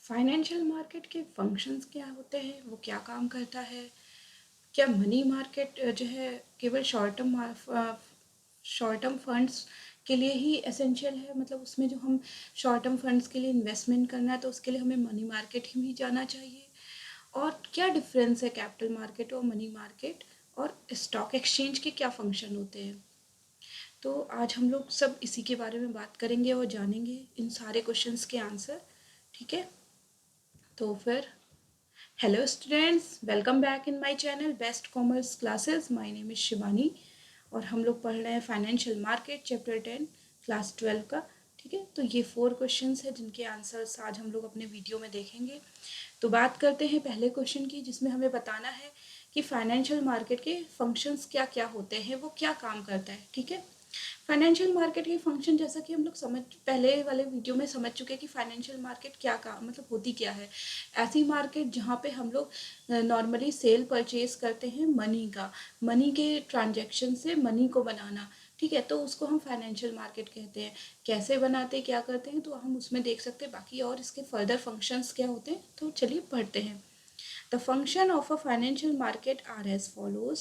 Financial market के functions क्या होते हैं, वो क्या काम करता है? क्या मनी मार्केट जो है केवल शॉर्ट टर्म फंड्स के लिए ही एसेंशियल है? मतलब उसमें जो हम शॉर्ट टर्म फंड्स के लिए इन्वेस्टमेंट करना है तो उसके लिए हमें मनी मार्केट ही जाना चाहिए? और क्या डिफरेंस है कैपिटल मार्केट और मनी मार्केट? और स्टॉक एक्सचेंज के क्या फंक्शन होते हैं? तो आज हम लोग सब इसी के बारे में बात करेंगे और जानेंगे इन सारे क्वेश्चंस के आंसर। ठीक है, तो फिर hello students, welcome back in my channel best commerce classes. My name is Shivani और हम लोग पढ़ रहे हैं फाइनेंशियल मार्केट चैप्टर 10 क्लास 12 का। ठीक है, तो ये 4 क्वेश्चंस है जिनके आंसर्स आज हम लोग अपने वीडियो में देखेंगे। तो बात करते हैं पहले क्वेश्चन की, जिसमें हमें बताना है कि फाइनेंशियल मार्केट के फंक्शंस क्या क्या होते हैं, वो क्या काम करता है। ठीक है, फाइनेंशियल मार्केट के फंक्शन जैसा कि हम लोग समझ पहले वाले वीडियो में समझ चुके हैं कि फाइनेंशियल मार्केट क्या काम मतलब होती क्या है। ऐसी मार्केट जहाँ पे हम लोग नॉर्मली सेल परचेज करते हैं मनी के ट्रांजैक्शन से मनी को बनाना। ठीक है, तो उसको हम फाइनेंशियल मार्केट कहते हैं। कैसे बनाते हैं, क्या करते हैं, तो हम उसमें देख सकते हैं। बाकी और इसके फर्दर फंक्शंस क्या होते हैं, तो चलिए पढ़ते हैं। The function of a financial market are as follows.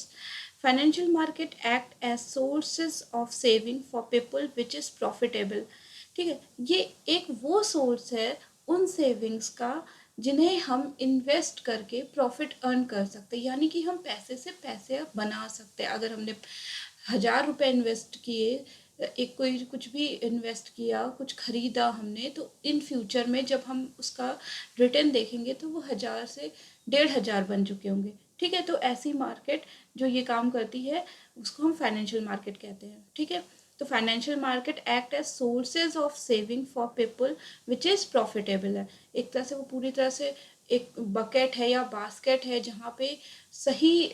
Financial market act as sources of saving for people which is profitable. ठीक है, ये एक वो सोर्स है उन सेविंग्स का जिन्हें हम इन्वेस्ट करके प्रॉफिट अर्न कर सकते हैं, यानी कि हम पैसे से पैसे बना सकते हैं। अगर हमने 1000 रुपये इन्वेस्ट किए, एक कोई कुछ भी इन्वेस्ट किया, कुछ खरीदा हमने, तो इन फ्यूचर में जब हम उसका रिटर्न देखेंगे तो वो 1000 से 1500 बन चुके होंगे। ठीक है, तो ऐसी मार्केट जो ये काम करती है उसको हम फाइनेंशियल मार्केट कहते हैं। ठीक है, तो financial market act as sources of saving for people which is profitable है। एक तरह से वो पूरी तरह से एक बकेट है या बास्केट है जहाँ पे सही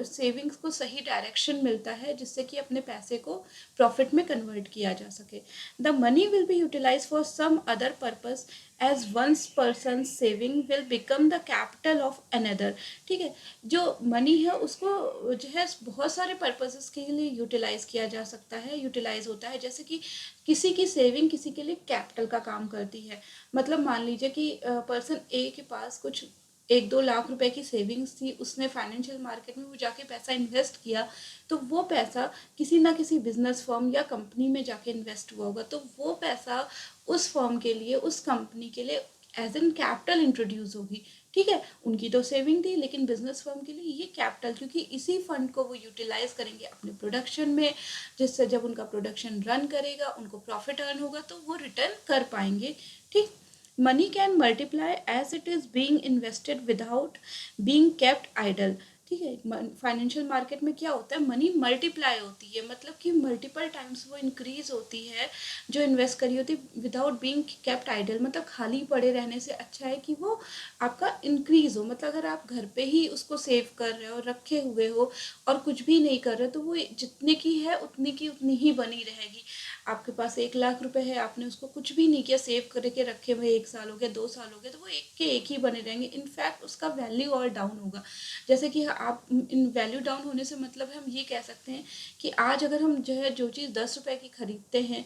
सेविंग्स को सही डायरेक्शन मिलता है, जिससे कि अपने पैसे को प्रॉफिट में कन्वर्ट किया जा सके। The money will be utilise for some other purpose as one's person saving will become the capital of another. ठीक है, जो मनी है उसको जो है बहुत सारे पर्पसेस के लिए यूटिलाइज किया जा सकता है, यूटिलाइज होता है। जैसे कि किसी की सेविंग किसी के लिए कैपिटल का काम करती है। मतलब मान लीजिए कि पर्सन ए के पास कुछ 1-2 लाख रुपए की सेविंग्स थी, उसने फाइनेंशियल मार्केट में वो जाके पैसा इन्वेस्ट किया, तो वो पैसा किसी ना किसी बिजनेस फर्म या कंपनी में जाके इन्वेस्ट हुआ होगा, तो वो पैसा उस फर्म के लिए, उस कंपनी के लिए एज एन कैपिटल इंट्रोड्यूस होगी। ठीक है, उनकी तो सेविंग थी, लेकिन बिजनेस फर्म के लिए ये कैपिटल, क्योंकि इसी फंड को वो यूटिलाइज करेंगे अपने प्रोडक्शन में, जिससे जब उनका प्रोडक्शन रन करेगा उनको प्रॉफिट अर्न होगा तो वो रिटर्न कर पाएंगे। ठीक, money can multiply as it is being invested without being kept idle। ठीक है, फाइनेंशियल मार्केट में क्या होता है, मनी मल्टीप्लाई होती है, मतलब कि मल्टीपल टाइम्स वो इंक्रीज होती है जो इन्वेस्ट करी होती है विदाउट बीइंग केप्ट आइडल। मतलब खाली पड़े रहने से अच्छा है कि वो आपका इंक्रीज हो। मतलब अगर आप घर पे ही उसको सेव कर रहे हो, रखे हुए हो और कुछ भी नहीं कर रहे, तो वो जितने की है उतनी की उतनी ही बनी रहेगी। आपके पास 1 लाख रुपए है, आपने उसको कुछ भी नहीं किया, सेव करके रखे हुए 1 साल हो गया, 2 साल हो गया, तो वो एक के एक ही बने रहेंगे। इनफैक्ट उसका वैल्यू और डाउन होगा। जैसे कि आप इन वैल्यू डाउन होने से मतलब है, हम ये कह सकते हैं कि आज अगर हम जो है जो चीज़ 10 रुपए की खरीदते हैं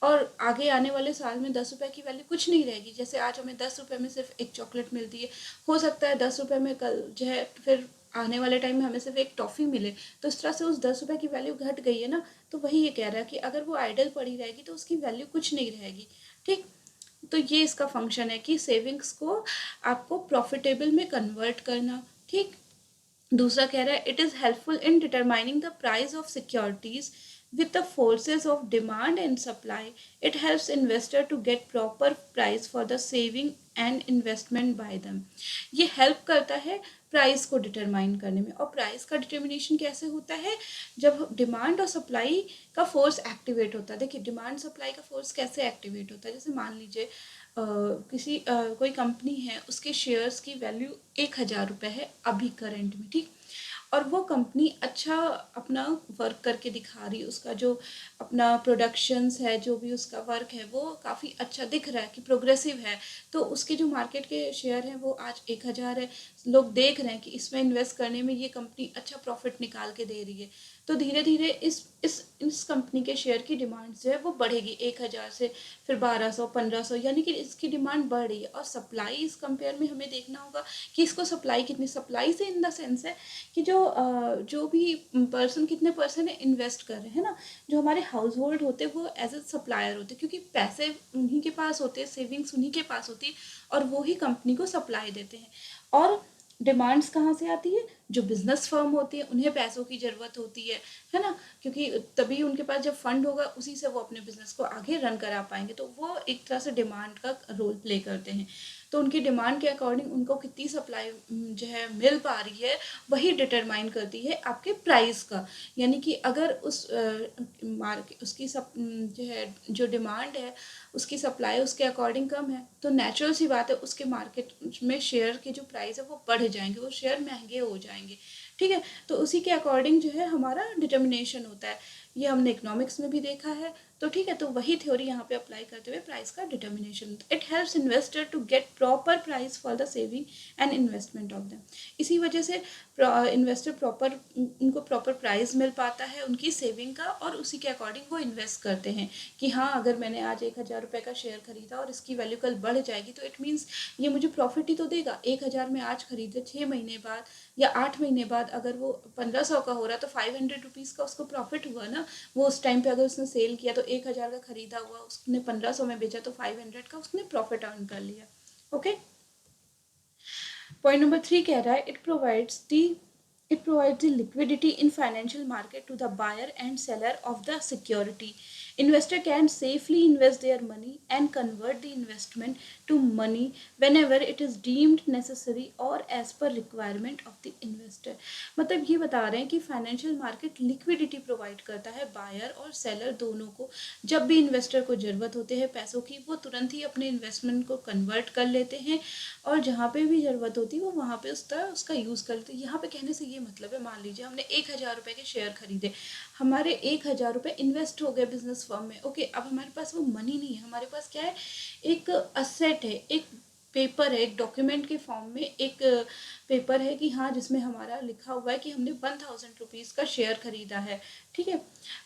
और आगे आने वाले साल में 10 रुपए की वैल्यू कुछ नहीं रहेगी। जैसे आज हमें 10 रुपए में सिर्फ एक चॉकलेट मिलती है, हो सकता है 10 रुपए में कल जो है फिर आने वाले टाइम में हमें सिर्फ एक टॉफ़ी मिले, तो इस तरह से उस 10 रुपए की वैल्यू घट गई है ना। तो वही ये कह रहा है कि अगर वो आइडल पड़ी रहेगी तो उसकी वैल्यू कुछ नहीं रहेगी। ठीक, तो ये इसका फंक्शन है कि सेविंग्स को आपको प्रॉफिटेबल में कन्वर्ट करना। ठीक, दूसरा कह रहा है it is helpful in determining the price of securities with the forces of demand and supply. It helps investor to get proper price for the saving and investment by them. ये help करता है price को determine करने में। और price का determination कैसे होता है, जब डिमांड और सप्लाई का फोर्स एक्टिवेट होता है। देखिए, डिमांड सप्लाई का फोर्स कैसे एक्टिवेट होता है, जैसे मान लीजिए कोई कंपनी है, उसके शेयर्स की वैल्यू 1000 रुपये है अभी करंट में। ठीक, और वो कंपनी अच्छा अपना वर्क करके दिखा रही है, उसका जो अपना प्रोडक्शंस है, जो भी उसका वर्क है, वो काफ़ी अच्छा दिख रहा है कि प्रोग्रेसिव है। तो उसके जो मार्केट के शेयर हैं वो आज 1000 है। लोग देख रहे हैं कि इसमें इन्वेस्ट करने में ये कंपनी अच्छा प्रॉफिट निकाल के दे रही है। तो धीरे धीरे इस कंपनी के शेयर की डिमांड जो है वो बढ़ेगी 1000 से, फिर 1200, 1500, यानी कि इसकी डिमांड बढ़ रही है। और सप्लाई इस कंपेयर में हमें देखना होगा कि इसको सप्लाई कितनी, सप्लाई से इन द सेंस है कि जो भी पर्सन, कितने पर्सन इन्वेस्ट कर रहे हैं ना। जो हमारे हाउस होल्ड होते हैं वो एज ए सप्लायर होते हैं, क्योंकि पैसे उन्हीं के पास होते हैं, सेविंग्स उन्हीं के पास होती है, और वो ही कंपनी को सप्लाई देते हैं। और डिमांड्स कहाँ से आती है? जो बिजनेस फर्म होती है उन्हें पैसों की ज़रूरत होती है ना, क्योंकि तभी उनके पास जब फंड होगा उसी से वो अपने बिजनेस को आगे रन करा पाएंगे। तो वो एक तरह से डिमांड का रोल प्ले करते हैं। तो उनकी डिमांड के अकॉर्डिंग उनको कितनी सप्लाई जो है मिल पा रही है, वही डिटरमाइन करती है आपके प्राइस का। यानी कि अगर उस मार्केट उसकी जो है जो डिमांड है उसकी सप्लाई उसके अकॉर्डिंग कम है, तो नेचुरल सी बात है उसके मार्केट में शेयर के जो प्राइस है वो बढ़ जाएंगे, वो शेयर महंगे हो जाएंगे। ठीक है, तो उसी के अकॉर्डिंग जो है हमारा डिटर्मिनेशन होता है। ये हमने इकोनॉमिक्स में भी देखा है। तो ठीक है, तो वही थ्योरी यहाँ पे अप्लाई करते हुए प्राइस का determination, it helps investor to get proper price for the saving and investment of them. इसी वजह से इन्वेस्टर प्रॉपर, उनको प्रॉपर प्राइस मिल पाता है उनकी सेविंग का, और उसी के अकॉर्डिंग वो इन्वेस्ट करते हैं कि हाँ, अगर मैंने आज 1000 रुपये का शेयर खरीदा और इसकी वैल्यू कल बढ़ जाएगी, तो इट मीन्स ये मुझे प्रॉफिट ही तो देगा। 1000 में आज खरीदे, 6 महीने बाद या 8 महीने बाद अगर वो 1500 का हो रहा, तो 500 रुपीज़ का उसको प्रॉफिट हुआ ना। वो उस टाइम पे अगर उसने सेल किया तो 1000 का खरीदा हुआ, उसने 1500 में बेचा, तो 500 का उसने प्रॉफिट अर्न कर लिया। ओके, पॉइंट नंबर 3 कह रहा है it provides the liquidity in financial market to the buyer and seller of the security. Investor can safely invest their money and convert the investment to money whenever it is deemed necessary or as per requirement of the investor. मतलब ये बता रहे हैं कि financial market liquidity provide करता है buyer और seller दोनों को। जब भी इन्वेस्टर को ज़रूरत होती है पैसों की, वो तुरंत ही अपने इन्वेस्टमेंट को कन्वर्ट कर लेते हैं, और जहाँ पे भी ज़रूरत होती है वो वहाँ पे उसका यूज़ कर लेते हैं। यहाँ पे कहने से ये मतलब है, मान लीजिए हमने 1000 रुपये के शेयर खरीदे, हमारे 1000 रुपये इन्वेस्ट हो गए बिजनेस फर्म में। ओके, अब हमारे पास वो मनी नहीं है, हमारे पास क्या है, एक असेट है, एक पेपर है, एक डॉक्यूमेंट के फॉर्म में एक पेपर है कि हाँ, जिसमें हमारा लिखा हुआ है कि हमने 1000 रुपीज़ का शेयर खरीदा है। ठीक है,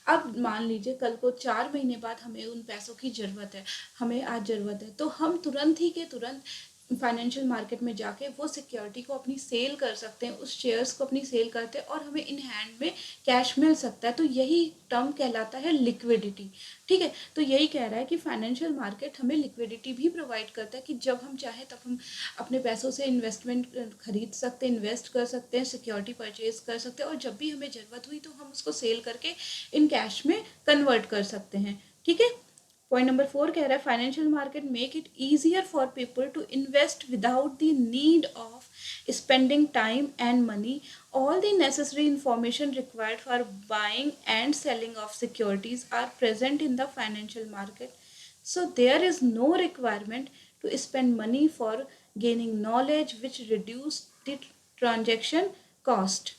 अब मान लीजिए कल को 4 महीने बाद हमें उन पैसों की ज़रूरत है, हमें आज ज़रूरत है, तो हम तुरंत ही के तुरंत फाइनेंशियल मार्केट में जाके वो सिक्योरिटी को अपनी सेल कर सकते हैं, उस शेयर्स को अपनी सेल करते हैं, और हमें इन हैंड में कैश मिल सकता है। तो यही टर्म कहलाता है लिक्विडिटी। ठीक है, तो यही कह रहा है कि फाइनेंशियल मार्केट हमें लिक्विडिटी भी प्रोवाइड करता है कि जब हम चाहें तब हम अपने पैसों से इन्वेस्टमेंट खरीद सकते हैं, इन्वेस्ट कर सकते हैं, सिक्योरिटी परचेज कर सकते हैं, और जब भी हमें ज़रूरत हुई तो हम उसको सेल करके इन कैश में कन्वर्ट कर सकते हैं। ठीक है, पॉइंट नंबर 4 कह रहा है financial market make it easier for people to invest without the need of spending time and money. All the necessary information required for buying and selling of securities are present in the financial market. So there is no requirement to spend money for gaining knowledge, which reduce the transaction cost.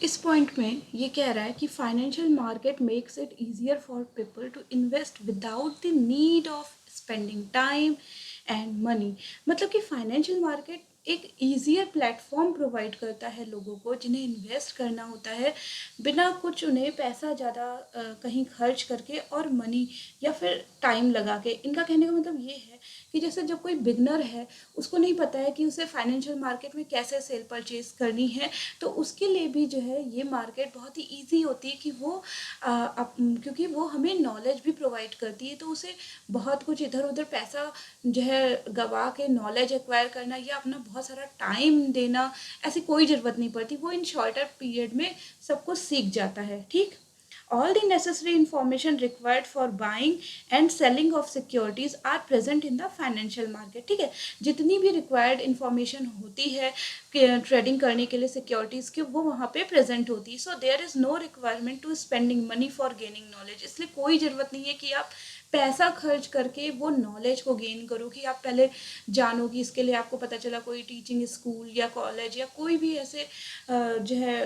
इस point में ये कह रहा है कि financial market makes it easier for people to invest without the need of spending time and money. मतलब कि financial market एक ईजियर प्लेटफॉर्म प्रोवाइड करता है लोगों को जिन्हें इन्वेस्ट करना होता है बिना कुछ उन्हें पैसा ज़्यादा कहीं खर्च करके और मनी या फिर टाइम लगा के। इनका कहने का मतलब ये है कि जैसे जब कोई बिगनर है, उसको नहीं पता है कि उसे फाइनेंशियल मार्केट में कैसे सेल परचेज करनी है, तो उसके लिए भी जो है ये मार्केट बहुत ही ईजी होती है कि वो क्योंकि वो हमें नॉलेज भी प्रोवाइड करती है, तो उसे बहुत कुछ इधर उधर पैसा जो है गवा के नॉलेज एक्वायर करना या अपना बहुत सारा टाइम देना, ऐसी कोई ज़रूरत नहीं पड़ती। वो इन शॉर्टर पीरियड में सब कुछ सीख जाता है। ठीक, all the necessary information required for buying and selling of securities are present in the financial market. ठीक है, जितनी भी required information होती है ट्रेडिंग करने के लिए सिक्योरिटीज़ की, वो वहाँ पे प्रेजेंट होती है। So there is no requirement to spending money for gaining knowledge. इसलिए कोई ज़रूरत नहीं है कि आप पैसा खर्च करके वो नॉलेज को गेन करो, कि आप पहले जानो कि इसके लिए आपको पता चला कोई टीचिंग स्कूल या कॉलेज या कोई भी ऐसे जो है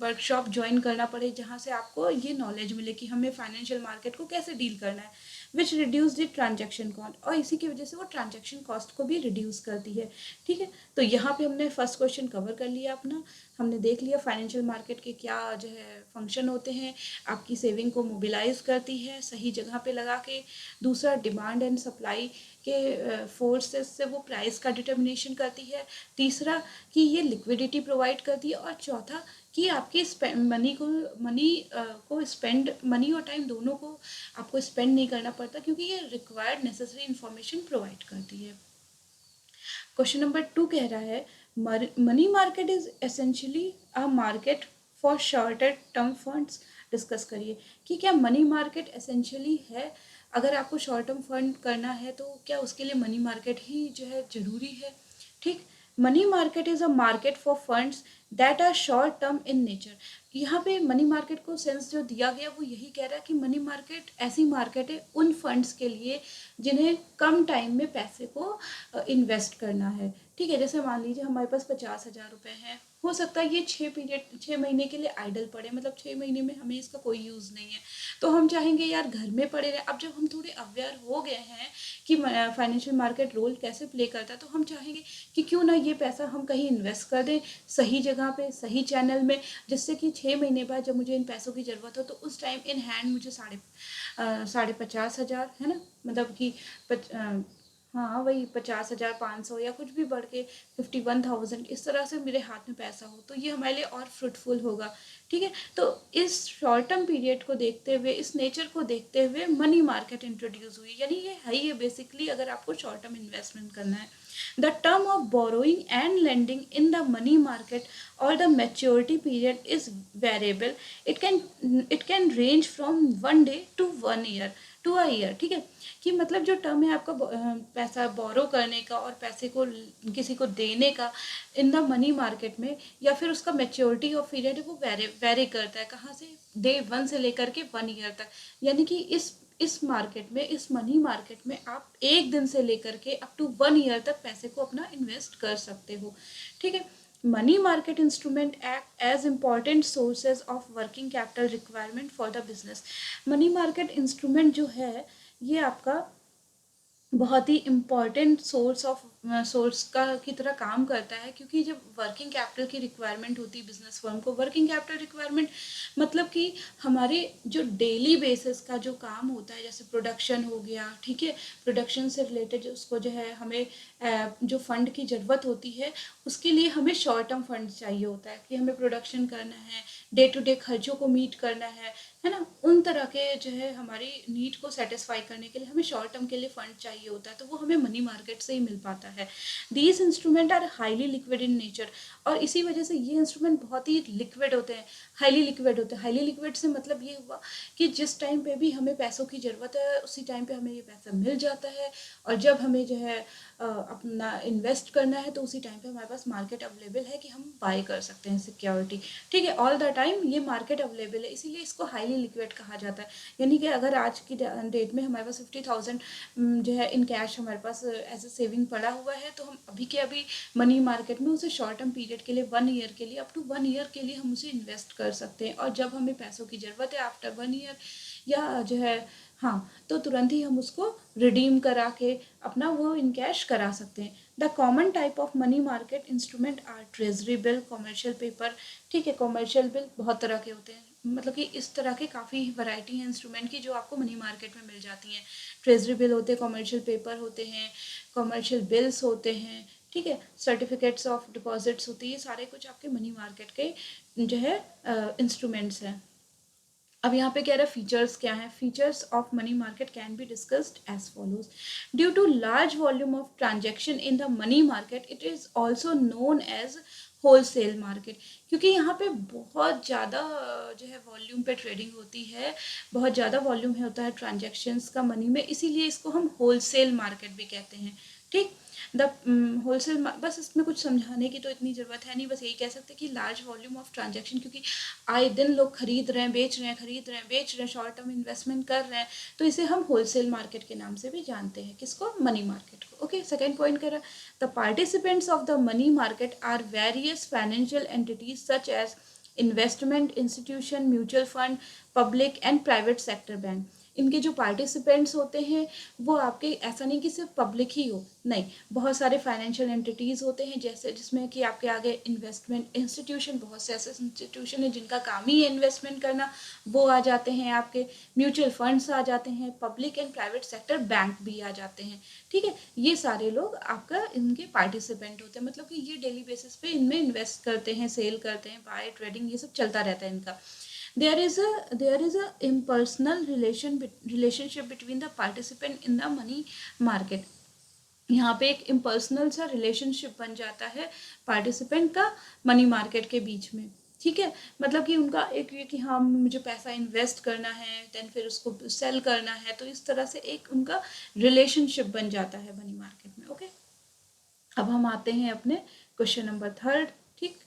वर्कशॉप ज्वाइन करना पड़े जहाँ से आपको ये नॉलेज मिले कि हमें फाइनेंशियल मार्केट को कैसे डील करना है। Which reduce the transaction cost, और इसी की वजह से वो ट्रांजेक्शन कॉस्ट को भी रिड्यूस करती है। ठीक है, तो यहाँ पे हमने फर्स्ट क्वेश्चन कवर कर लिया अपना। हमने देख लिया फाइनेंशियल मार्केट के क्या जो है फंक्शन होते हैं, आपकी सेविंग को मोबिलाइज करती है सही जगह पे लगा के। दूसरा, डिमांड एंड सप्लाई के फोर्सेस से वो प्राइस का डिटर्मिनेशन करती है। तीसरा, कि ये लिक्विडिटी प्रोवाइड करती है। और चौथा, कि आपकी मनी और टाइम दोनों को आपको स्पेंड नहीं करना पड़ता, क्योंकि ये रिक्वायर्ड नेसेसरी इंफॉर्मेशन प्रोवाइड करती है। क्वेश्चन नंबर 2 कह रहा है money market is essentially a market for shorter term funds. Discuss करिए कि क्या मनी मार्केट एसेंशियली है, अगर आपको शॉर्ट टर्म फंड करना है तो क्या उसके लिए मनी मार्केट ही जो है ज़रूरी है। ठीक, money market is a market for funds that are short term in nature. यहाँ पे मनी मार्केट को सेंस जो दिया गया वो यही कह रहा है कि मनी मार्केट ऐसी मार्केट है उन फंड्स के लिए जिन्हें कम टाइम में पैसे को इन्वेस्ट करना है। ठीक है, जैसे मान लीजिए हमारे पास 50,000 रुपये हैं, हो सकता है ये 6 महीने के लिए आइडल पड़े, मतलब 6 महीने में हमें इसका कोई यूज़ नहीं है, तो हम चाहेंगे यार घर में पड़े रहे। अब जब हम थोड़े अवेयर हो गए हैं कि फाइनेंशियल मार्केट रोल कैसे प्ले करता है, तो हम चाहेंगे कि क्यों ना ये पैसा हम कहीं इन्वेस्ट कर दें सही जगह पे सही चैनल में, जिससे कि 6 महीने बाद जब मुझे इन पैसों की ज़रूरत हो तो उस टाइम इन हैंड मुझे 50,000 है ना, मतलब कि हाँ वही 50,000, 500 या कुछ भी बढ़ के 51,000 इस तरह से मेरे हाथ में पैसा हो, तो ये हमारे लिए और फ्रूटफुल होगा। ठीक है, तो इस शॉर्ट टर्म पीरियड को देखते हुए, इस नेचर को देखते हुए मनी मार्केट इंट्रोड्यूस हुई, यानी ये है ही है बेसिकली अगर आपको शॉर्ट टर्म इन्वेस्टमेंट करना है। The term of borrowing and lending in the money market or the maturity period is variable. It can range from 1 day to 1 year to a year. ठीक है, कि मतलब जो टर्म है आपका पैसा बोरो करने का और पैसे को किसी को देने का इन द मनी मार्केट में, या फिर उसका मेच्योरिटी ऑफ पीरियड है वो वेरी करता है, कहाँ से, डे 1 से लेकर के 1 ईयर तक। यानी कि इस मार्केट में, इस मनी मार्केट में आप 1 दिन से लेकर के अप टू 1 ईयर तक पैसे को अपना इन्वेस्ट कर सकते हो। ठीक है, money market instrument act as important sources of working capital requirement for the business. Money market instrument जो है ये आपका बहुत ही इम्पॉर्टेंट सोर्स का की तरह काम करता है, क्योंकि जब वर्किंग कैपिटल की रिक्वायरमेंट होती है बिजनेस फर्म को, वर्किंग कैपिटल रिक्वायरमेंट मतलब कि हमारे जो डेली बेसिस का जो काम होता है, जैसे प्रोडक्शन हो गया, ठीक है, प्रोडक्शन से रिलेटेड उसको जो है हमें जो फंड की ज़रूरत होती है उसके लिए हमें शॉर्ट टर्म फंड चाहिए होता है, कि हमें प्रोडक्शन करना है, डे टू डे खर्चों को मीट करना है ना, उन तरह के जो है हमारी नीड को सेटिस्फाई करने के लिए हमें शॉर्ट टर्म के लिए फंड चाहिए होता है, तो वो हमें मनी मार्केट से ही मिल पाता है। These instrument are highly liquid in nature, और इसी वजह से ये इंस्ट्रूमेंट बहुत ही लिक्विड होते हैं, हाईली लिक्विड होते हैं। हाईली लिक्विड से मतलब ये हुआ कि जिस टाइम पे भी हमें पैसों की ज़रूरत है उसी टाइम पे हमें ये पैसा मिल जाता है, और जब हमें जो है अपना इन्वेस्ट करना है तो उसी टाइम पे हमारे पास मार्केट अवेलेबल है कि हम बाय कर सकते हैं सिक्योरिटी। ठीक है, ऑल द टाइम ये मार्केट अवेलेबल है, इसीलिए इसको हाईली लिक्विड कहा जाता है। यानी कि अगर आज की डेट में हमारे पास 50,000 जो है इन कैश हमारे पास एज ए सेविंग पड़ा हुआ है, तो हम अभी के अभी मनी मार्केट में उसे शॉर्ट टर्म पीरियड के लिए 1 ईयर के लिए, अप टू 1 ईयर के लिए हम उसे इन्वेस्ट कर सकते हैं, और जब हमें पैसों की ज़रूरत है आफ्टर 1 ईयर या जो है हाँ, तो तुरंत ही हम उसको रिडीम करा के अपना वो इन कैश करा सकते हैं। The common type of money market instrument are treasury bill, commercial paper. ठीक है, कॉमर्शियल बिल बहुत तरह के होते हैं, मतलब कि इस तरह के काफ़ी वैरायटी हैं इंस्ट्रूमेंट की जो आपको मनी मार्केट में मिल जाती हैं। ट्रेजरी बिल होते हैं, कॉमर्शियल पेपर होते हैं, कॉमर्शियल बिल्स होते हैं, ठीक है, सर्टिफिकेट्स ऑफ डिपॉजिट्स होती है, सारे कुछ आपके मनी मार्केट के जो है इंस्ट्रूमेंट्स हैं। अब यहाँ पे कह रहा है फीचर्स क्या हैं। Features of money market can be discussed as follows. Due to large volume of transaction in the money market it is also known as wholesale market, क्योंकि यहाँ पे बहुत ज़्यादा जो है वॉल्यूम पे ट्रेडिंग होती है, बहुत ज़्यादा वॉल्यूम होता है ट्रांजेक्शन्स का मनी में, इसीलिए इसको हम होलसेल मार्केट भी कहते हैं। ठीक, द होलसेल, बस इसमें कुछ समझाने की तो इतनी ज़रूरत है नहीं, बस यही कह सकते हैं कि लार्ज वॉल्यूम ऑफ ट्रांजेक्शन, क्योंकि आए दिन लोग खरीद रहे हैं बेच रहे हैं, खरीद रहे हैं बेच रहे हैं, शॉर्ट टर्म इन्वेस्टमेंट कर रहे हैं, तो इसे हम होलसेल मार्केट के नाम से भी जानते हैं। किसको? मनी मार्केट को। ओके, सेकेंड पॉइंट कह रहा है the participants of the money market are various financial entities such as investment institution, mutual fund, public and private sector bank. इनके जो पार्टिसिपेंट्स होते हैं वो आपके, ऐसा नहीं कि सिर्फ पब्लिक ही हो, नहीं, बहुत सारे फाइनेंशियल एंटिटीज़ होते हैं, जैसे जिसमें कि आपके आगे इन्वेस्टमेंट इंस्टीट्यूशन, बहुत से ऐसे इंस्टीट्यूशन हैं जिनका काम ही है इन्वेस्टमेंट करना, वो आ जाते हैं आपके, म्यूचुअल फंड्स आ जाते हैं, public and private sector bank भी आ जाते हैं। ठीक है, ये सारे लोग आपका इनके पार्टिसिपेंट होते हैं, मतलब कि ये डेली बेसिस पे इनमें इन्वेस्ट करते हैं, सेल करते हैं, बाय ट्रेडिंग, ये सब चलता रहता है इनका। There is a impersonal relationship between the participant in the money market. यहाँ पे एक इम्पर्सनल सा रिलेशनशिप बन जाता है पार्टिसिपेंट का मनी मार्केट के बीच में। ठीक है, मतलब कि उनका एक ये कि हाँ मुझे पैसा इन्वेस्ट करना है, देन फिर उसको सेल करना है, तो इस तरह से एक उनका रिलेशनशिप बन जाता है मनी मार्केट में। ओके, अब हम आते हैं अपने क्वेश्चन नंबर 3, ठीक,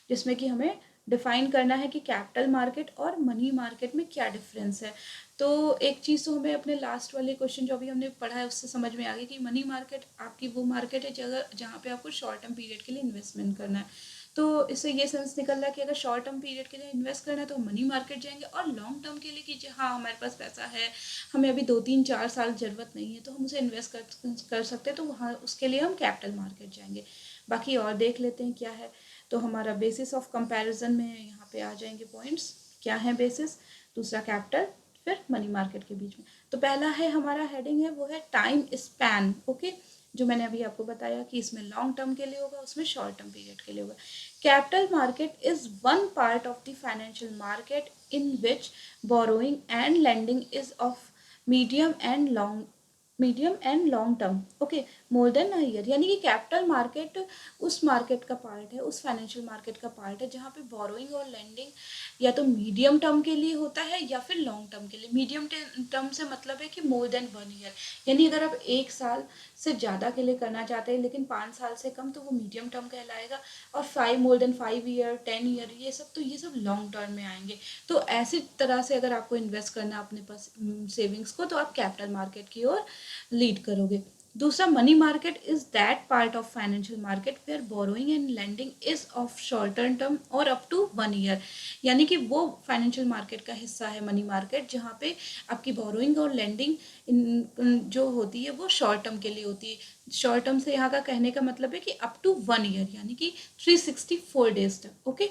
जिसमें कि हमें डिफाइन करना है कि कैपिटल मार्केट और मनी मार्केट में क्या डिफरेंस है। तो एक चीज़ तो हमें अपने लास्ट वाले क्वेश्चन जो अभी हमने पढ़ा है उससे समझ में आ गई कि मनी मार्केट आपकी वो मार्केट है जहाँ पे आपको शॉर्ट टर्म पीरियड के लिए इन्वेस्टमेंट करना है। तो इससे ये सेंस निकल रहा है कि अगर शॉर्ट टर्म पीरियड के लिए इन्वेस्ट करना है तो मनी मार्केट जाएंगे, और लॉन्ग टर्म के लिए कि हाँ हमारे पास पैसा है, हमें अभी 2 3 4 साल ज़रूरत नहीं है तो हम उसे इन्वेस्ट कर सकते हैं, तो वहाँ उसके लिए हम कैपिटल मार्केट जाएंगे। बाकी और देख लेते हैं क्या है। तो हमारा बेसिस ऑफ कंपैरिजन में यहाँ पे आ जाएंगे पॉइंट्स, क्या है बेसिस, दूसरा कैपिटल, फिर मनी मार्केट के बीच में। तो पहला है हमारा हेडिंग है वो है टाइम स्पैन। ओके, जो मैंने अभी आपको बताया कि इसमें लॉन्ग टर्म के लिए होगा, उसमें शॉर्ट टर्म पीरियड के लिए होगा। Capital market is one part of the financial market in which borrowing and lending is of medium and long term, okay, more than a year. यानी कि कैपिटल मार्केट उस मार्केट का part है, उस financial market का part है जहाँ पे बोरोइंग और लेंडिंग या तो मीडियम टर्म के लिए होता है या फिर लॉन्ग टर्म के लिए। मीडियम टर्म से मतलब है कि मोर देन 1 ईयर, यानी अगर आप 1 साल से ज़्यादा के लिए करना चाहते हैं लेकिन 5 साल से कम, तो वो मीडियम टर्म कहलाएगा। और मोर देन 5 ईयर, 10 ईयर, ये सब लॉन्ग टर्म में आएंगे। तो ऐसी तरह से अगर आपको इन्वेस्ट करना है अपने पास सेविंग्स को, तो आप कैपिटल मार्केट की ओर लीड करोगे। दूसरा, money market is that part of financial market where borrowing and lending is of shorter term और अप टू 1 ईयर। यानी कि वो फाइनेंशियल मार्केट का हिस्सा है मनी मार्केट जहाँ पे आपकी बोरोइंग और लेंडिंग जो होती है वो शॉर्ट टर्म के लिए होती है। शॉर्ट टर्म से यहाँ का कहने का मतलब है कि अप टू 1 ईयर, यानी कि 364 डेज तक। ओके,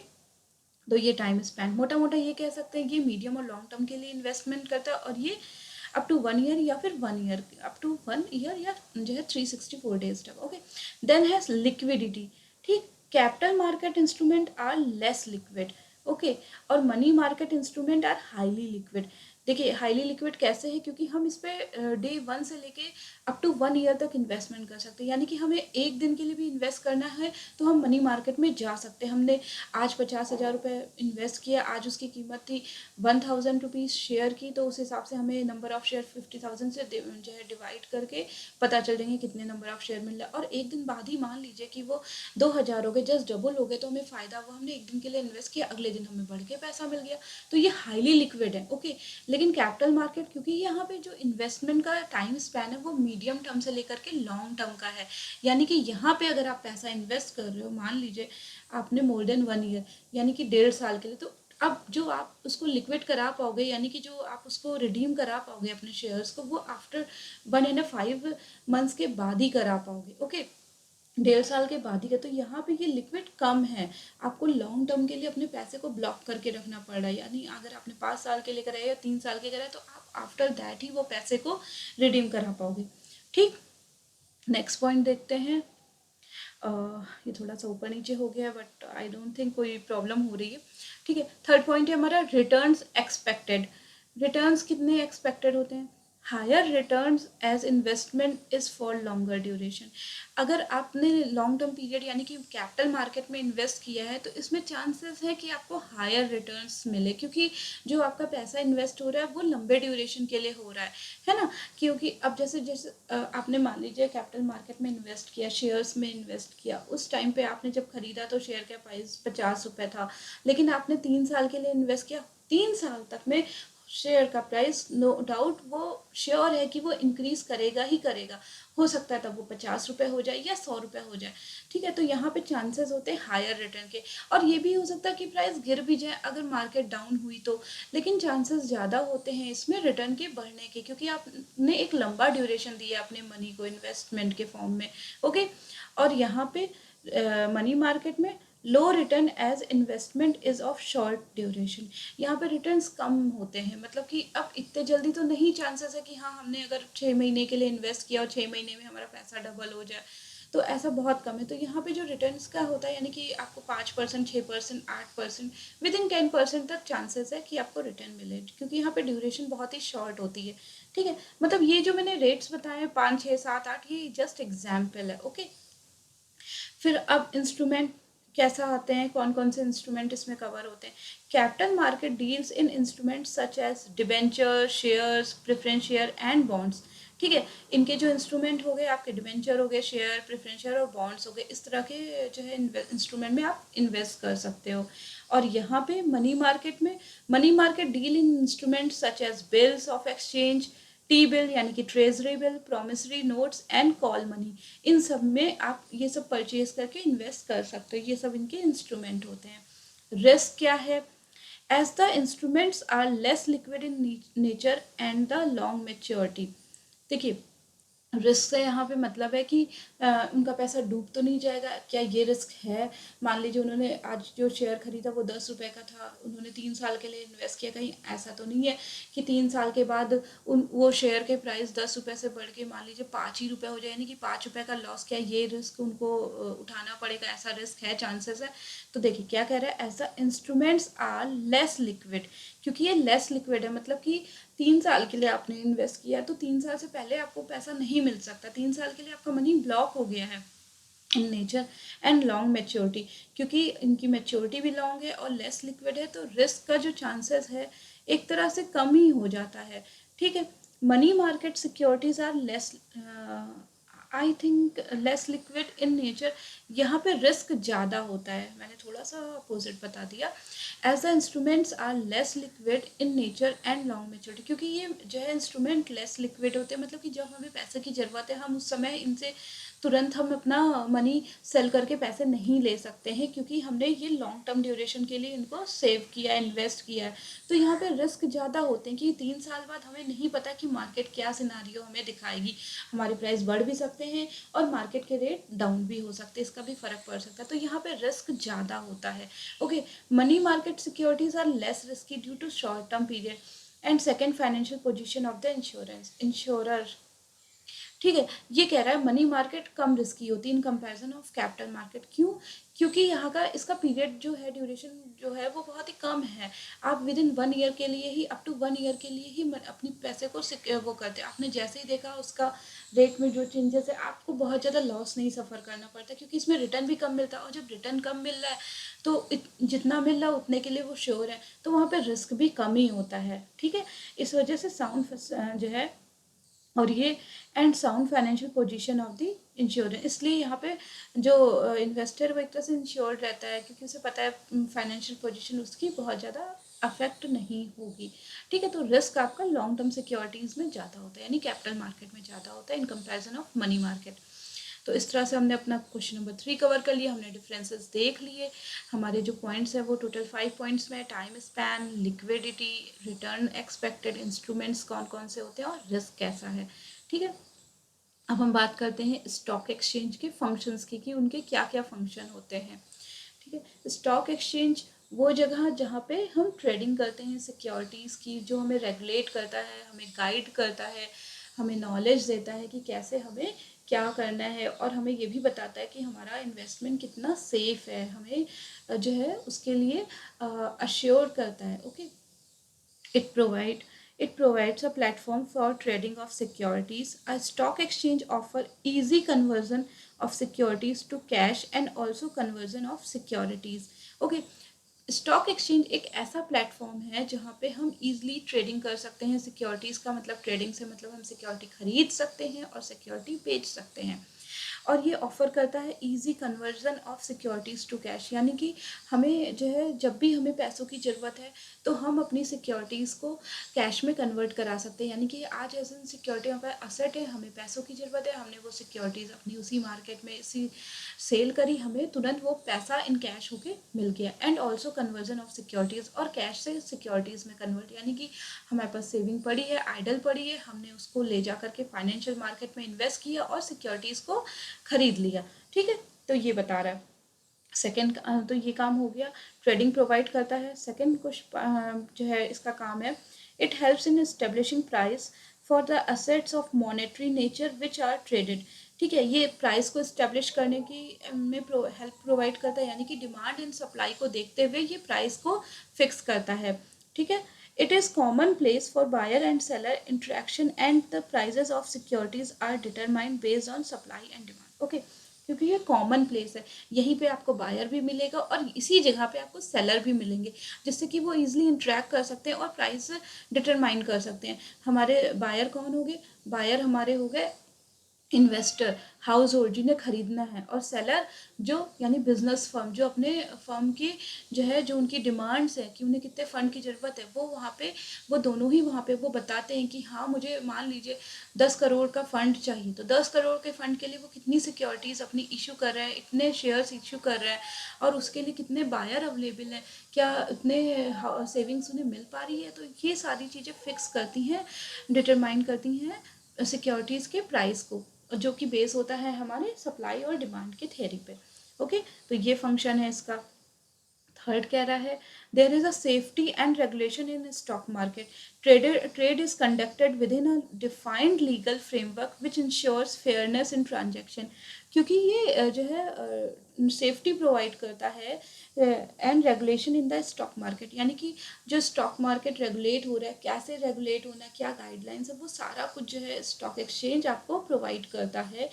तो ये टाइम स्पैन मोटा मोटा ये कह सकते हैं कि मीडियम और लॉन्ग टर्म के लिए इन्वेस्टमेंट करता है, और ये अप टू 1 ईयर या फिर 1 ईयर, अप टू 1 ईयर या जो है 364 डेज तक। Okay, then has liquidity. ठीक, capital market instrument are less liquid, okay, और money market instrument are highly liquid. देखिए हाईली लिक्विड कैसे है, क्योंकि हम इस पे डे 1 से लेके अप टू 1 ईयर तक इन्वेस्टमेंट कर सकते हैं। यानी कि हमें एक दिन के लिए भी इन्वेस्ट करना है तो हम मनी मार्केट में जा सकते हैं। हमने आज 50,000 रुपये इन्वेस्ट किया, आज उसकी कीमत थी 1,000 रुपीज़ शेयर की, तो उस हिसाब से हमें नंबर ऑफ़ शेयर 50,000 से जो है डिवाइड करके पता चल जाएंगे कितने नंबर ऑफ़ शेयर मिल रहा है। और एक दिन बाद ही मान लीजिए कि वो 2,000 हो गए, जस्ट डबल हो गए, तो हमें फ़ायदा हुआ। हमने एक दिन के लिए इन्वेस्ट किया, अगले दिन हमें बढ़ के पैसा मिल गया, तो ये हाईली लिक्विड है। ओके, लेकिन कैपिटल मार्केट, क्योंकि यहाँ पे जो इन्वेस्टमेंट का टाइम स्पैन है वो मीडियम टर्म से लेकर के लॉन्ग टर्म का है। यानी कि यहाँ पे अगर आप पैसा इन्वेस्ट कर रहे हो, मान लीजिए आपने मोर देन 1 ईयर यानी कि 1.5 साल के लिए, तो अब जो आप उसको लिक्विड करा पाओगे, यानी कि जो आप उसको रिडीम करा पाओगे अपने शेयर्स को, वो आफ्टर 1.5 मंथ्स के बाद ही करा पाओगे। ओके, 1.5 साल के बाद ही का। तो यहाँ पे ये लिक्विड कम है, आपको लॉन्ग टर्म के लिए अपने पैसे को ब्लॉक करके रखना पड़ रहा है। यानी अगर आपने 5 साल के लिए कराया या 3 साल के कराया, तो आप आफ्टर दैट ही वो पैसे को रिडीम करा पाओगे। ठीक, नेक्स्ट पॉइंट देखते हैं। ये थोड़ा सा ऊपर नीचे हो गया, बट आई डोंट थिंक कोई प्रॉब्लम हो रही है। ठीक है, थर्ड पॉइंट है हमारा रिटर्न्स एक्सपेक्टेड। रिटर्न्स कितने एक्सपेक्टेड होते हैं? Higher returns as investment is for longer duration. अगर आपने लॉन्ग टर्म पीरियड यानी कि कैपिटल मार्केट में इन्वेस्ट किया है, तो इसमें चांसेस है कि आपको हायर रिटर्न्स मिले, क्योंकि जो आपका पैसा इन्वेस्ट हो रहा है वो लंबे ड्यूरेशन के लिए हो रहा है ना। क्योंकि अब जैसे जैसे आपने मान लीजिए कैपिटल मार्केट में इन्वेस्ट किया, शेयर्स में इन्वेस्ट किया, उस टाइम पे आपने जब खरीदा तो शेयर का प्राइस 50 रुपये था, लेकिन आपने 3 साल के लिए इन्वेस्ट किया, 3 साल तक में शेयर का प्राइस नो डाउट वो श्योर है कि वो इंक्रीज करेगा ही करेगा। हो सकता है तब वो 50 रुपये हो जाए या 100 रुपये हो जाए, ठीक है। तो यहाँ पे चांसेस होते हैं हायर रिटर्न के, और ये भी हो सकता है कि प्राइस गिर भी जाए अगर मार्केट डाउन हुई तो, लेकिन चांसेस ज़्यादा होते हैं इसमें रिटर्न के बढ़ने के, क्योंकि आपने एक लंबा ड्यूरेशन दिया अपने मनी को इन्वेस्टमेंट के फॉर्म में, ओके। और यहाँ पे मनी मार्केट में low return as investment is of short duration, यहाँ पे रिटर्न्स कम होते हैं, मतलब कि अब इतने जल्दी तो नहीं चांसेस है कि हाँ हमने अगर 6 महीने के लिए इन्वेस्ट किया और 6 महीने में हमारा पैसा डबल हो जाए, तो ऐसा बहुत कम है। तो यहाँ पे जो रिटर्न्स का होता है यानी कि आपको 5%, 6%, 8%, विद इन 10% तक चांसेस है कि आपको रिटर्न मिले, क्योंकि यहाँ पे ड्यूरेशन बहुत ही शॉर्ट होती है, ठीक है। मतलब ये जो मैंने रेट्स बताए 5, 6, 7, 8, ये जस्ट एग्जाम्पल है, ओके। फिर अब इंस्ट्रूमेंट कैसा आते हैं, कौन कौन से इंस्ट्रूमेंट इसमें कवर होते हैं। Capital market deals in instruments such as debenture, shares, preference share and bonds, ठीक है। इनके जो इंस्ट्रूमेंट हो गए आपके डिबेंचर हो गए, शेयर, प्रेफरेंस शेयर और बॉन्ड्स हो गए, इस तरह के जो है इंस्ट्रूमेंट में आप इन्वेस्ट कर सकते हो। और यहाँ पे मनी मार्केट में money market deal in instrument such as bills of exchange, T bill यानी कि treasury bill, promissory notes and call money, इन सब में आप ये सब परचेज करके इन्वेस्ट कर सकते हो। ये सब इनके इंस्ट्रूमेंट होते हैं। रिस्क क्या है, as the instruments are less liquid in nature and the long maturity, देखिए रिस्क से यहाँ पे मतलब है कि उनका पैसा डूब तो नहीं जाएगा, क्या ये रिस्क है। मान लीजिए उन्होंने आज जो शेयर खरीदा वो 10 रुपये का था, उन्होंने 3 साल के लिए इन्वेस्ट किया, कहीं ऐसा तो नहीं है कि 3 साल के बाद वो शेयर के प्राइस 10 रुपये से बढ़ के मान लीजिए 5 ही रुपये हो जाए, यानी कि 5 रुपये का लॉस, क्या ये रिस्क उनको उठाना पड़ेगा, ऐसा रिस्क है, चांसेस है। तो देखिए क्या कह रहा है, as the instruments are less liquid, क्योंकि ये लेस लिक्विड है, मतलब कि 3 साल के लिए आपने इन्वेस्ट किया तो 3 साल से पहले आपको पैसा नहीं मिल सकता, 3 साल के लिए आपका मनी ब्लॉक हो गया है इन नेचर एंड लॉन्ग मेच्योरिटी, क्योंकि इनकी मेच्योरिटी भी लॉन्ग है और लेस लिक्विड है, तो रिस्क का जो चांसेस है एक तरह से कम ही हो जाता है, ठीक है। Money market securities are less, I think less liquid in nature, यहाँ पे रिस्क ज़्यादा होता है, मैंने थोड़ा सा अपोजिट बता दिया। As the instruments are less liquid in nature and long maturity, क्योंकि ये जो है इंस्ट्रूमेंट लेस लिक्विड होते हैं, मतलब कि जब हमें पैसे की ज़रूरत है हम उस समय इनसे तुरंत हम अपना मनी सेल करके पैसे नहीं ले सकते हैं, क्योंकि हमने ये लॉन्ग टर्म ड्यूरेशन के लिए इनको सेव किया है, इन्वेस्ट किया है। तो यहाँ पे रिस्क ज़्यादा होते हैं कि 3 साल बाद हमें नहीं पता कि मार्केट क्या सिनारियो हमें दिखाएगी, हमारे प्राइस बढ़ भी सकते हैं और मार्केट के रेट डाउन भी हो सकते हैं, इसका भी फर्क पड़ सकता है, तो यहाँ पे रिस्क ज़्यादा होता है, okay. Money market securities are less risky due to short term period and second financial position of the insurer, ठीक है। ये कह रहा है मनी मार्केट कम रिस्की होती है in comparison of capital market, क्यों, क्योंकि यहाँ का इसका पीरियड जो है, ड्यूरेशन जो है वो बहुत ही कम है, आप विद इन 1 ईयर के लिए ही, अप टू 1 ईयर के लिए ही अपनी पैसे को वो करते हैं। आपने जैसे ही देखा उसका रेट में जो चेंजेस है, आपको बहुत ज़्यादा लॉस नहीं सफ़र करना पड़ता, क्योंकि इसमें रिटर्न भी कम मिलता है, और जब रिटर्न कम मिल रहा है तो जितना मिल रहा है उतने के लिए वो श्योर है, तो वहाँ पर रिस्क भी कम ही होता है, ठीक है। इस वजह से साउंड जो है और ये and sound financial position of the insurance, इसलिए यहाँ पे जो इन्वेस्टर वो एक तरह से इंश्योर्ड रहता है, क्योंकि उसे पता है फाइनेंशियल पोजीशन उसकी बहुत ज़्यादा अफेक्ट नहीं होगी, ठीक है। तो रिस्क आपका लॉन्ग टर्म सिक्योरिटीज़ में ज़्यादा होता है, यानी कैपिटल मार्केट में ज़्यादा होता है in comparison of money market. तो इस तरह से हमने अपना क्वेश्चन नंबर 3 कवर कर लिया, हमने डिफरेंसेस देख लिए, हमारे जो पॉइंट्स हैं वो टोटल 5 पॉइंट्स में, time span, liquidity, return expected, instruments कौन कौन से होते हैं और रिस्क कैसा है, ठीक है। अब हम बात करते हैं स्टॉक एक्सचेंज के फंक्शंस की, कि उनके क्या क्या फंक्शन होते हैं, ठीक है। स्टॉक एक्सचेंज वो जगह जहाँ पे हम ट्रेडिंग करते हैं सिक्योरिटीज़ की, जो हमें रेगुलेट करता है, हमें गाइड करता है, हमें नॉलेज देता है कि कैसे हमें क्या करना है, और हमें ये भी बताता है कि हमारा इन्वेस्टमेंट कितना सेफ है, हमें जो है उसके लिए अश्योर करता है, okay. It provide it provides a platform for trading of securities. A stock exchange offer easy conversion of securities to cash and also conversion of securities. Okay. Stock exchange एक ऐसा प्लेटफॉर्म है जहाँ पे हम easily trading कर सकते हैं securities का, मतलब ट्रेडिंग से मतलब हम सिक्योरिटी खरीद सकते हैं और सिक्योरिटी बेच सकते हैं, और ये ऑफ़र करता है easy conversion of securities to cash, यानी कि हमें जो है जब भी हमें पैसों की ज़रूरत है तो हम अपनी सिक्योरिटीज़ को कैश में कन्वर्ट करा सकते हैं। यानी कि आज ऐसे सिक्योरिटी हमारे असेट है, हमें पैसों की ज़रूरत है, हमने वो सिक्योरिटीज़ अपनी उसी मार्केट में इसी सेल करी, हमें तुरंत वो पैसा इन कैश होके मिल गया। And also conversion of securities, और कैश से सिक्योरिटीज़ में कन्वर्ट, यानी कि हमारे पास सेविंग पड़ी है, आइडल पड़ी है, हमने उसको ले जा करके फाइनेंशियल मार्केट में इन्वेस्ट किया और सिक्योरिटीज़ को खरीद लिया। ठीक है, तो ये बता रहा है। सेकेंड, तो ये काम हो गया, ट्रेडिंग प्रोवाइड करता है। सेकेंड कुछ जो है इसका काम है, it helps in establishing price for the assets of monetary nature which are traded. ठीक है, ये प्राइस को इस्टेब्लिश करने की में हेल्प प्रोवाइड करता है, यानी कि डिमांड एंड सप्लाई को देखते हुए ये प्राइस को फिक्स करता है। ठीक है, it is common place for buyer and seller interaction and the prices of securities are determined based on supply and demand। okay, क्योंकि ये कॉमन प्लेस है, यहीं पे आपको बायर भी मिलेगा और इसी जगह पे आपको सेलर भी मिलेंगे, जिससे कि वो इजीली इंटरेक्ट कर सकते हैं और प्राइस डिटरमाइन कर सकते हैं। हमारे बायर कौन हो गए? बायर हमारे हो गए इन्वेस्टर, हाउस होल्ड जिन्हें खरीदना है, और सेलर जो यानी बिजनेस फर्म जो अपने फर्म की जो है जो उनकी डिमांड्स है कि उन्हें कितने फंड की ज़रूरत है, वो वहाँ पे वो दोनों ही वहाँ पे वो बताते हैं कि हाँ मुझे मान लीजिए 10 करोड़ का फंड चाहिए, तो 10 करोड़ के फंड के लिए वो कितनी सिक्योरिटीज़ अपनी इशू कर रहे हैं, इतने शेयर्स इशू कर रहे हैं, और उसके लिए कितने बायर अवेलेबल हैं, क्या इतने सेविंग्स उन्हें मिल पा रही है। तो ये सारी चीज़ें फिक्स करती हैं, डिटरमाइन करती हैं सिक्योरिटीज़ के प्राइस को, जो कि बेस होता है हमारे सप्लाई और डिमांड के थ्योरी पे। ओके, तो ये फंक्शन है इसका। थर्ड कह रहा है, there is a safety and regulation in stock market, trade is conducted within a defined legal framework which ensures fairness in transaction. क्योंकि ये जो है सेफ्टी प्रोवाइड करता है and regulation in the stock market, यानी कि जो stock market regulate हो रहा है, कैसे रेगुलेट होना है, क्या गाइडलाइंस है, वो सारा कुछ जो है स्टॉक एक्सचेंज आपको प्रोवाइड करता है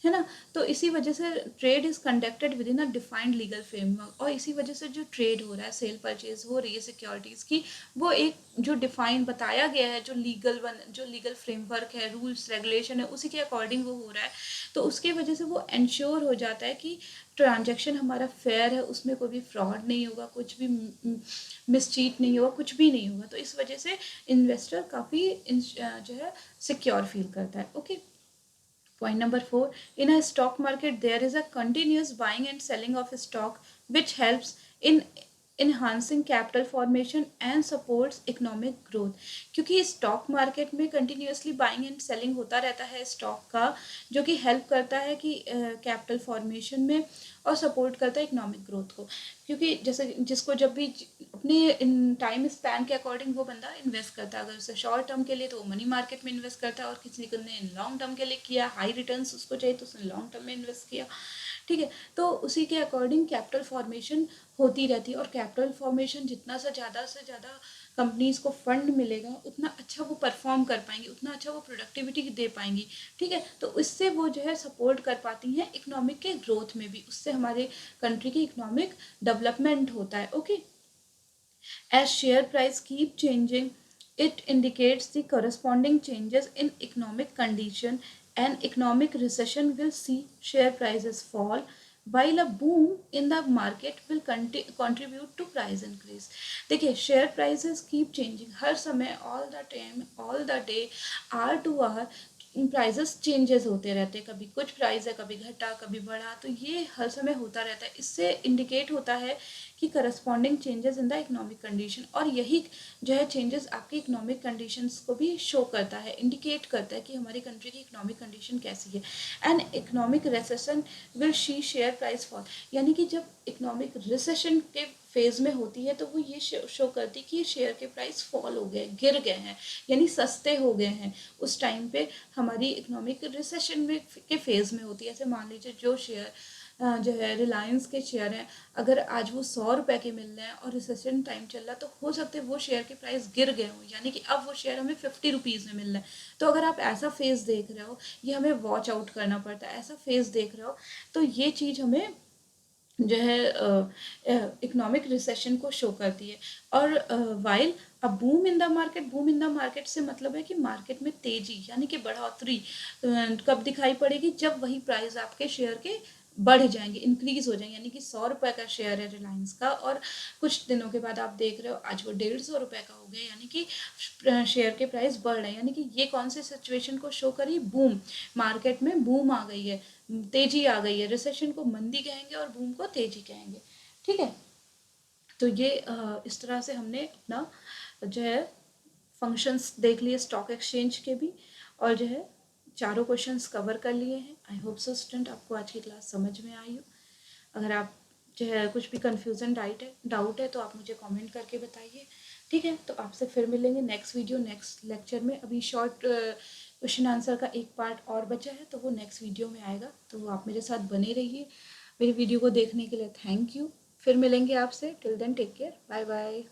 ना। तो इसी वजह से trade is conducted within a defined legal framework, और इसी वजह से जो ट्रेड हो रहा है, सेल परचेज हो रही है सिक्योरिटीज़ की, वो एक जो डिफाइन बताया गया है, जो लीगल फ्रेमवर्क है, रूल्स रेगुलेशन है, उसी के अकॉर्डिंग वो हो रहा है। तो उसके वजह से वो इंश्योर हो जाता है कि ट्रांजैक्शन हमारा फेयर है, उसमें कोई भी फ्रॉड नहीं होगा, कुछ भी मिसचीट नहीं होगा, कुछ भी नहीं होगा। तो इस वजह से इन्वेस्टर काफ़ी जो है सिक्योर फील करता है। Okay, point number 4, in a stock market there is a continuous buying and selling of stock which helps in enhancing capital formation and supports economic growth। क्योंकि स्टॉक मार्केट में continuously buying and selling होता रहता है stock का, जो कि help करता है कि कैपिटल फॉर्मेशन में और सपोर्ट करता है इकोनॉमिक ग्रोथ को। क्योंकि जैसे जिसको जब भी अपने टाइम स्पैन के अकॉर्डिंग वो बंदा इन्वेस्ट करता है, अगर उसे शॉर्ट टर्म के लिए तो वो मनी मार्केट में इन्वेस्ट करता है, और किसी को ने लॉन्ग टर्म के लिए किया, हाई रिटर्न्स उसको चाहिए तो उसने लॉन्ग टर्म में इन्वेस्ट किया। ठीक है, तो उसी के अकॉर्डिंग कैपिटल फॉर्मेशन होती रहती है, और कैपिटल फॉर्मेशन जितना से ज़्यादा कंपनीज को फंड मिलेगा, उतना अच्छा वो परफॉर्म कर पाएंगी, उतना अच्छा वो प्रोडक्टिविटी दे पाएंगी। ठीक है, तो इससे वो जो है सपोर्ट कर पाती हैं इकोनॉमिक के ग्रोथ में भी, उससे हमारे कंट्री की इकोनॉमिक डेवलपमेंट होता है। Okay, as share price keep changing, it indicates the corresponding changes in economic condition. An economic recession will see share prices fall, while a boom in the market will contribute to price increase। देखिए, share prices keep changing, हर समय all the time all the day hour to hour prices changes होते रहते हैं, कभी कुछ price है, कभी घटा, कभी बढ़ा, तो ये हर समय होता रहता है। इससे इंडिकेट होता है कि corresponding changes in the economic condition, और यही जो है चेंजेस आपकी इकोनॉमिक कंडीशंस को भी शो करता है, इंडिकेट करता है कि हमारी कंट्री की इकोनॉमिक कंडीशन कैसी है। And economic recession will she share price fall, यानी कि जब इकोनॉमिक रिसेशन के फेज में होती है तो वो ये शो करती है कि ये शेयर के प्राइस फॉल हो गए, गिर गए हैं, यानी सस्ते हो गए हैं। उस टाइम पे हमारी इकोनॉमिक रिसेशन में के फेज में होती है। ऐसे मान लीजिए जो शेयर जो है रिलायंस के शेयर हैं, अगर आज वो 100 रुपये के मिल रहे हैं और रिसेशन टाइम चल रहा है, तो हो सकता है वो शेयर के प्राइस गिर गए हों, यानी कि अब वो शेयर हमें 50 रुपीज़ में मिल रहा है। तो अगर आप ऐसा फेज देख रहे हो, ये हमें वॉच आउट करना पड़ता है, ऐसा फेज देख रहे हो, तो ये चीज़ हमें जो है इकोनॉमिक रिसेशन को शो करती है। और वाइल अब बूम इन द मार्केट से मतलब है कि मार्केट में तेजी यानी कि बढ़ोतरी कब दिखाई पड़ेगी, जब वही प्राइस आपके शेयर के बढ़ जाएंगे, इंक्रीज हो जाएंगे। यानी कि 100 रुपए का शेयर है रिलायंस का, और कुछ दिनों के बाद आप देख रहे हो आज वो 150 रुपए का हो गया, यानी कि शेयर के प्राइस बढ़ रहे हैं। यानी कि ये कौन सी सिचुएशन को शो करी, बूम, मार्केट में बूम आ गई है, तेजी आ गई है। रिसेशन को मंदी कहेंगे और बूम को तेजी कहेंगे। ठीक है, तो ये इस तरह से हमने अपना जो है फंक्शंस देख लिए स्टॉक एक्सचेंज के भी, और जो है चारों क्वेश्चंस कवर कर लिए हैं। आई होप सो स्टूडेंट आपको आज की क्लास समझ में आई हो। अगर आप जो है कुछ भी कन्फ्यूज़न डाउट है तो आप मुझे कमेंट करके बताइए। ठीक है, तो आपसे फिर मिलेंगे नेक्स्ट वीडियो नेक्स्ट लेक्चर में। अभी शॉर्ट क्वेश्चन आंसर का एक पार्ट और बचा है, तो वो नेक्स्ट वीडियो में आएगा, तो आप मेरे साथ बने रहिए। मेरे वीडियो को देखने के लिए थैंक यू। फिर मिलेंगे आपसे, till then take care, bye bye.